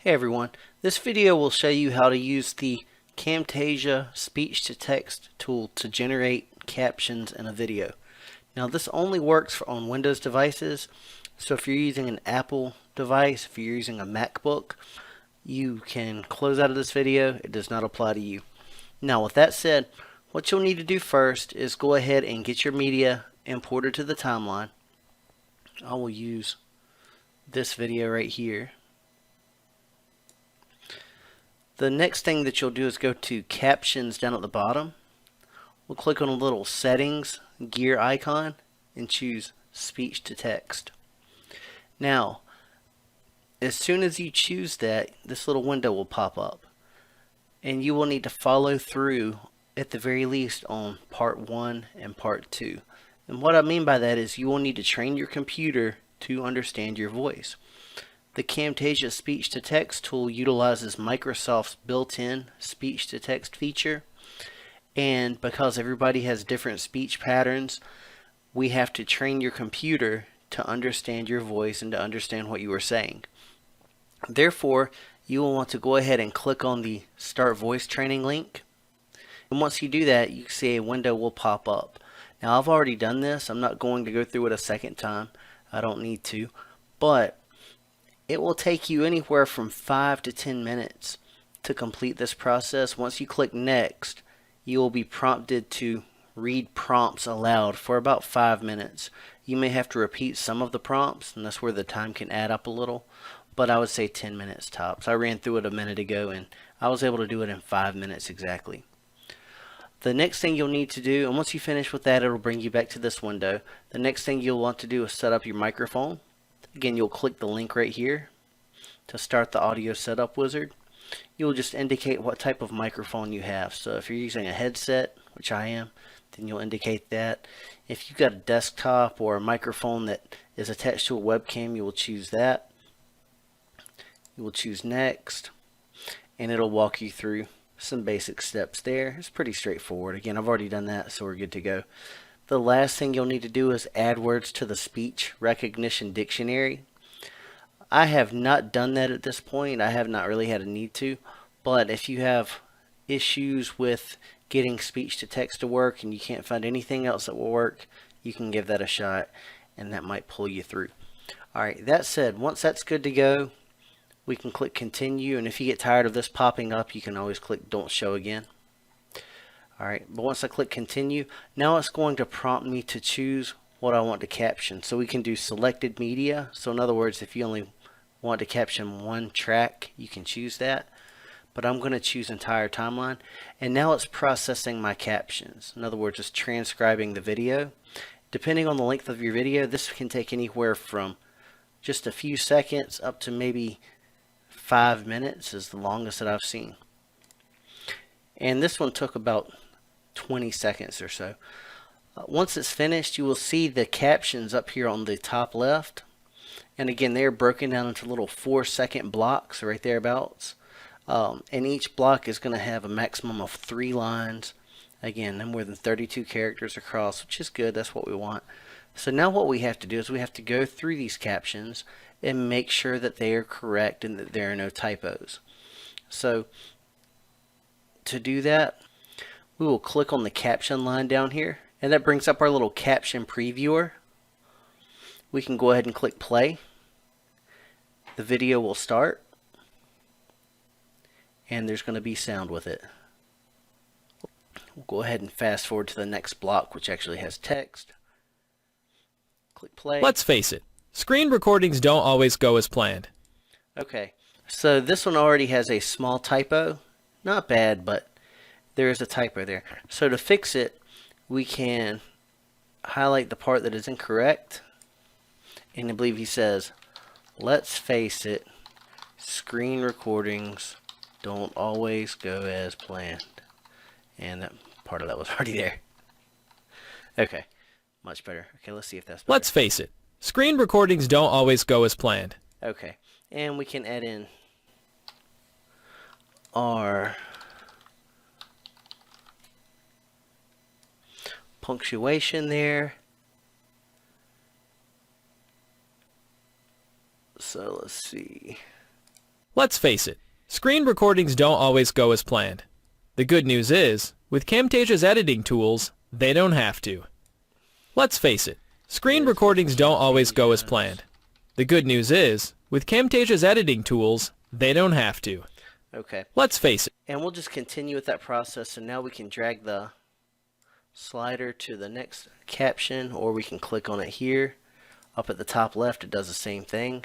Hey everyone, this video will show you how to use the Camtasia speech-to-text tool to generate captions in a video. Now this only works on Windows devices, so if you're using an Apple device, if you're using a MacBook, you can close out of this video. It does not apply to you. Now with that said, what you'll need to do first is go ahead and get your media imported to the timeline. I will use this video right here. The next thing that you'll do is go to captions down at the bottom. We'll click on a little settings gear icon and choose speech to text. Now, as soon as you choose that, this little window will pop up. And you will need to follow through at the very least on part 1 and part 2. And what I mean by that is you will need to train your computer to understand your voice. The Camtasia speech-to-text tool utilizes Microsoft's built-in speech-to-text feature, and because everybody has different speech patterns, we have to train your computer to understand your voice and to understand what you are saying. Therefore, you will want to go ahead and click on the Start Voice Training link, and once you do that, you can see a window will pop up. Now I've already done this. I'm not going to go through it a second time. I don't need to, but it will take you anywhere from 5 to 10 minutes to complete this process. Once you click next, you will be prompted to read prompts aloud for about 5 minutes. You may have to repeat some of the prompts, and that's where the time can add up a little, but I would say 10 minutes tops. I ran through it a minute ago and I was able to do it in 5 minutes exactly. The next thing you'll need to do, and once you finish with that, it'll bring you back to this window. The next thing you'll want to do is set up your microphone. Again, you'll click the link right here to start the audio setup wizard. You'll just indicate what type of microphone you have. So if you're using a headset, which I am, then you'll indicate that. If you've got a desktop or a microphone that is attached to a webcam, you will choose that. You will choose next, and it'll walk you through some basic steps there. It's pretty straightforward. Again, I've already done that, so we're good to go. The last thing you'll need to do is add words to the speech recognition dictionary. I have not done that at this point. I have not really had a need to, but if you have issues with getting speech to text to work and you can't find anything else that will work, you can give that a shot and that might pull you through. Alright, that said, once that's good to go, we can click continue, and if you get tired of this popping up, you can always click don't show again. Alright, but once I click continue, now it's going to prompt me to choose what I want to caption. So we can do selected media. So in other words, if you only want to caption one track, you can choose that. But I'm going to choose entire timeline. And now it's processing my captions. In other words, it's transcribing the video. Depending on the length of your video, this can take anywhere from just a few seconds up to maybe 5 minutes is the longest that I've seen. And this one took about 20 seconds or so. Once it's finished, you will see the captions up here on the top left. And again, they're broken down into little 4-second blocks right thereabouts. And each block is going to have a maximum of 3 lines. Again, no more than 32 characters across, which is good. That's what we want. So now what we have to do is we have to go through these captions and make sure that they are correct and that there are no typos. So to do that, we will click on the caption line down here, and that brings up our little caption previewer. We can go ahead and click play. The video will start, and there's going to be sound with it. We'll go ahead and fast forward to the next block, which actually has text. Click play. Let's face it, screen recordings don't always go as planned. Okay, so this one already has a small typo. Not bad, but there is a typo there. So to fix it, we can highlight the part that is incorrect, and I believe he says, let's face it, screen recordings don't always go as planned. And that part of that was already there. Okay, much better. Okay, let's see if that's better. Let's face it, screen recordings don't always go as planned. Okay, and we can add in our punctuation there. So let's see. Let's face it, screen recordings don't always go as planned. The good news is, with Camtasia's editing tools, they don't have to. Let's face it, screen recordings don't always go as planned. The good news is, with Camtasia's editing tools, they don't have to. Okay. Let's face it. And we'll just continue with that process. So now we can drag the slider to the next caption, or we can click on it here. Up at the top left, it does the same thing.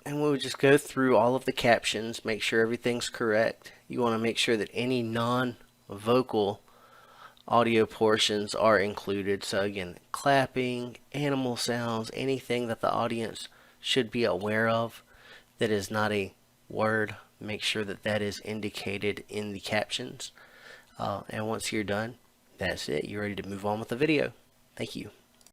And we'll just go through all of the captions, make sure everything's correct. You want to make sure that any non-vocal audio portions are included. So again, clapping, animal sounds, anything that the audience should be aware of that is not a word, make sure that that is indicated in the captions. And once you're done, that's it. You're ready to move on with the video. Thank you.